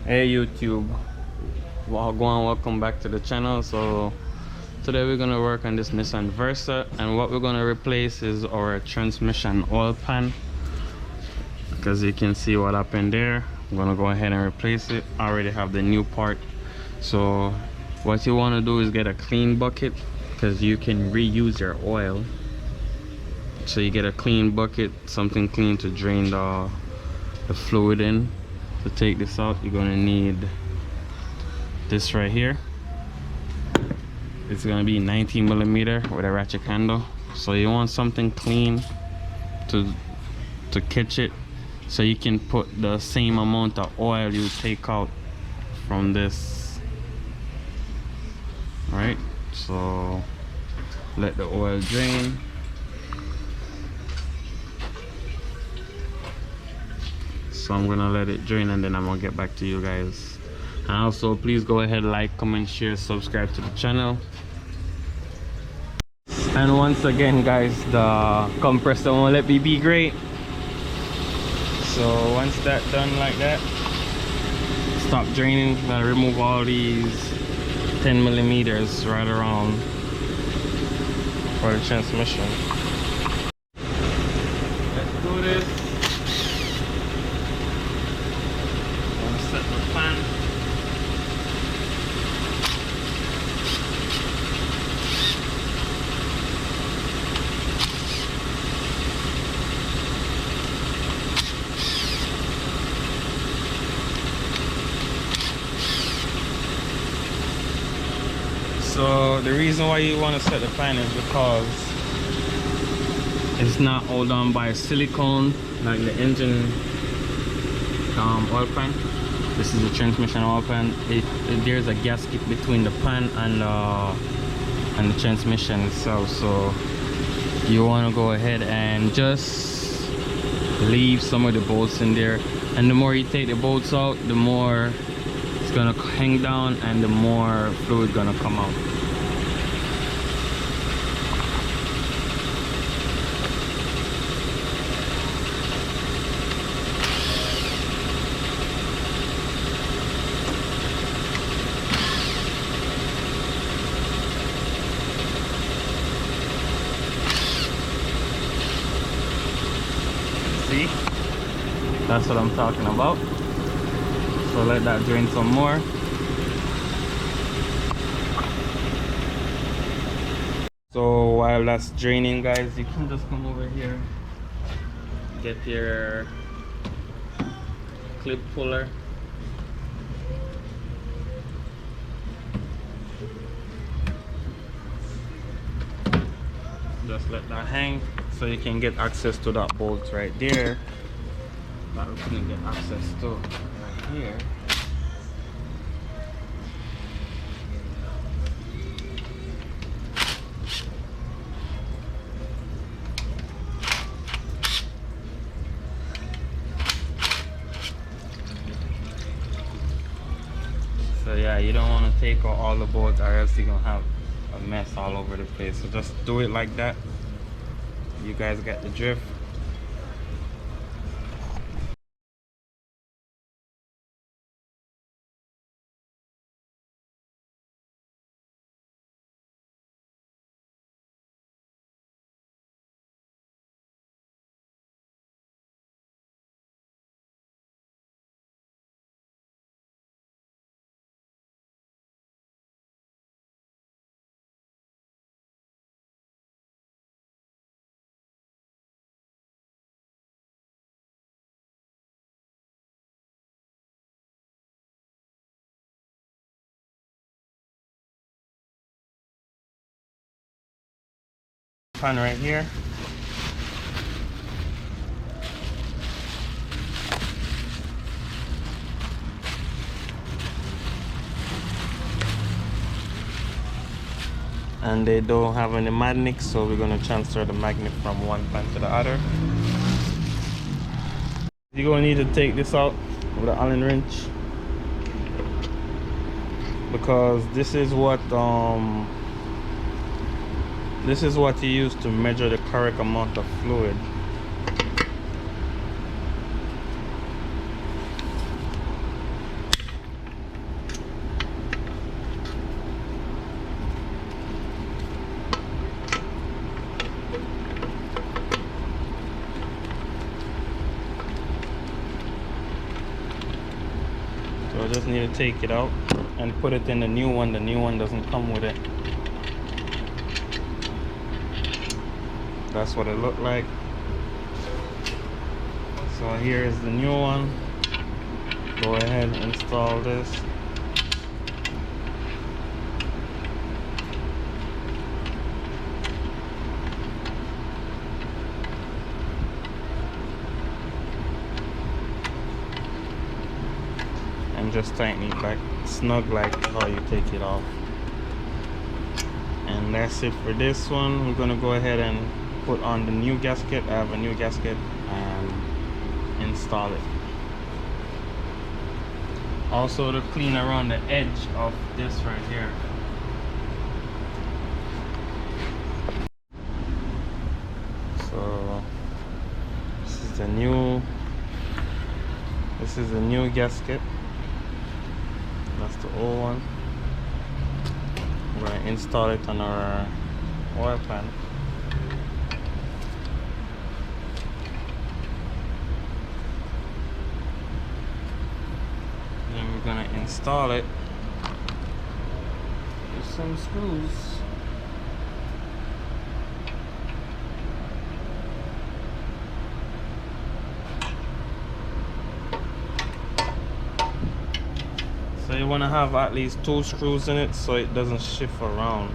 Hey YouTube, welcome back to the channel. So today we're gonna work on this Nissan Versa, and what we're gonna replace is our transmission oil pan. Because you can see what happened there, I'm gonna go ahead and replace it. I already have the new part. So what you want to do is get a clean bucket, because you can reuse your oil. So you get a clean bucket, something clean to drain the fluid in. To take this out, you're gonna need this right here. It's gonna be 19mm with a ratchet handle. So you want something clean to catch it, so you can put the same amount of oil you take out from this. All right, so let the oil drain. So I'm gonna let it drain, and then I'm gonna get back to you guys. And also, please go ahead, like, comment, share, subscribe to the channel. And once again guys, the compressor won't let me be great. So once that's done like that, stop draining. Gotta remove all these 10mm right around for the transmission. Let's do this. Set the pan. So the reason why you want to set the pan is because it's not held on by silicone like the engine oil pan. This is a transmission oil pan. There's a gasket between the pan and the transmission itself. So you want to go ahead and just leave some of the bolts in there. And the more you take the bolts out, the more it's gonna hang down, and the more fluid gonna come out. See, that's what I'm talking about. So let that drain some more. So while that's draining guys, you can just come over here, get your clip puller, just let that hang, so you can get access to that bolt right there that we couldn't get access to right here. So yeah, you don't want to take out all the bolts, or else you're gonna have a mess all over the place. So just do it like that. You guys get the drift. Pan right here. And they don't have any magnets, so we're going to transfer the magnet from one pan to the other. You're going to need to take this out with an Allen wrench, because this is what you use to measure the correct amount of fluid. So I just need to take it out and put it in the new one. The new one doesn't come with it. That's what it looked like. So here is the new one. Go ahead and install this. And just tighten it back snug like how you take it off. And that's it for this one. We're gonna go ahead and put on the new gasket. I have a new gasket and install it. Also to clean around the edge of this right here. So this is the new gasket. That's the old one. We're gonna install it on our oil pan. Then we're gonna install it with some screws. So you want to have at least 2 screws in it so it doesn't shift around.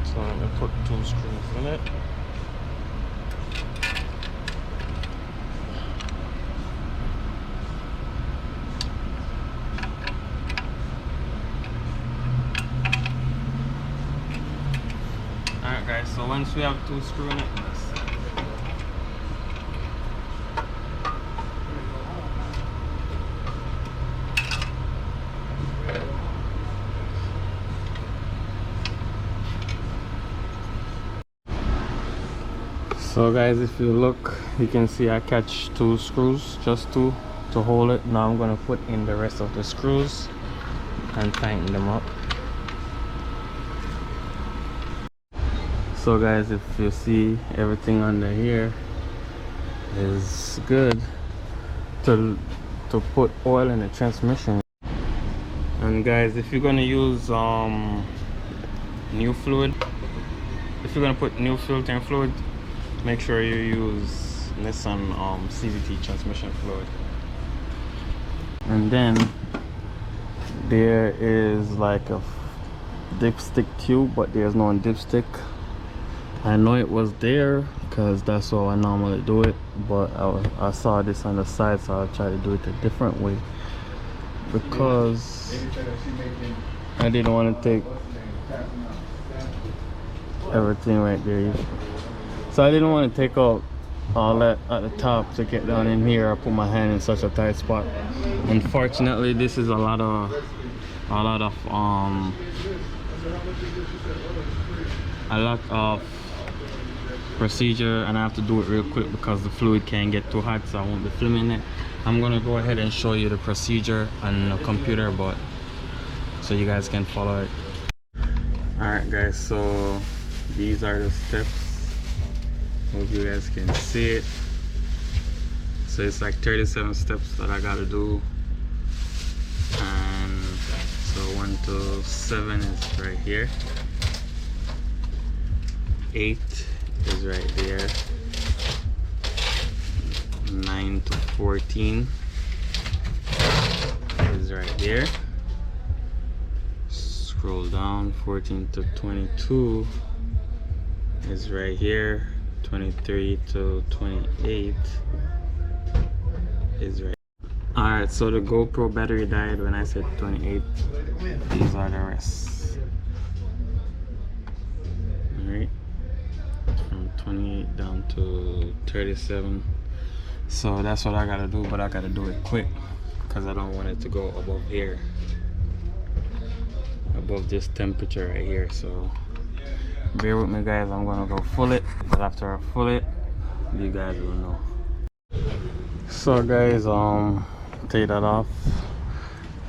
So I'm going to put 2 screws in it. Alright guys, so once we have 2 screws in it, so guys, if you look, you can see I catch 2 screws, just 2 to hold it. Now I'm going to put in the rest of the screws and tighten them up. So guys, if you see, everything under here is good to put oil in the transmission. And guys, if you're going to use new fluid, if you're going to put new filtering fluid, make sure you use Nissan CVT transmission fluid. And then there is like a dipstick tube, but there's no dipstick. I know it was there because that's how I normally do it, but I saw this on the side, so I'll try to do it a different way because I didn't want to take everything right there. So I didn't want to take out all that at the top to get down in here. I put my hand in such a tight spot. Unfortunately, this is a lot of procedure, and I have to do it real quick because the fluid can't get too hot, so I won't be filming it. I'm gonna go ahead and show you the procedure on the computer, but so you guys can follow it. Alright guys, so these are the steps. Hope you guys can see it. So it's like 37 steps that I gotta do, and so 1 to 7 is right here, 8 is right there, 9 to 14 is right there. Scroll down, 14 to 22 is right here, 23 to 28 is right. Alright, so the GoPro battery died when I said 28. These are the rest. Alright, from 28 down to 37. So that's what I gotta do, but I gotta do it quick because I don't want it to go above here, above this temperature right here. So bear with me guys, I'm gonna go full it, but after I full it, you guys will know. So guys, take that off.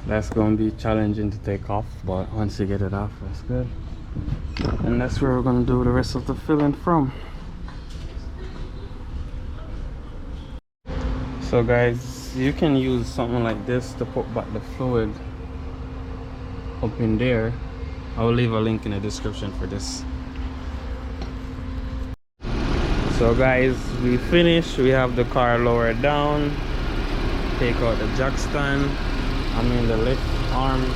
That's gonna be challenging to take off, but once you get it off, that's good. And that's where we're gonna do the rest of the filling from. So guys, you can use something like this to put back the fluid up in there. I will leave a link in the description for this. So guys, we finished. We have the car lowered down, take out the jack stand, the lift arms.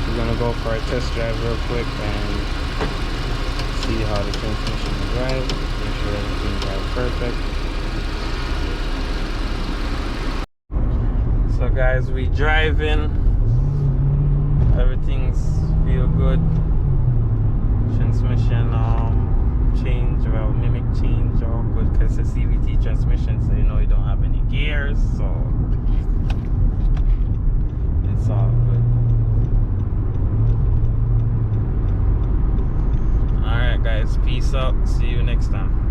We're gonna go for a test drive real quick and see how the transmission drives, make sure everything drives perfect. So guys, we driving, everything's feel good. Transmission change, well, mimic change, all good, because it's a CVT transmission, so you know you don't have any gears, so it's all good. Alright guys, peace out, see you next time.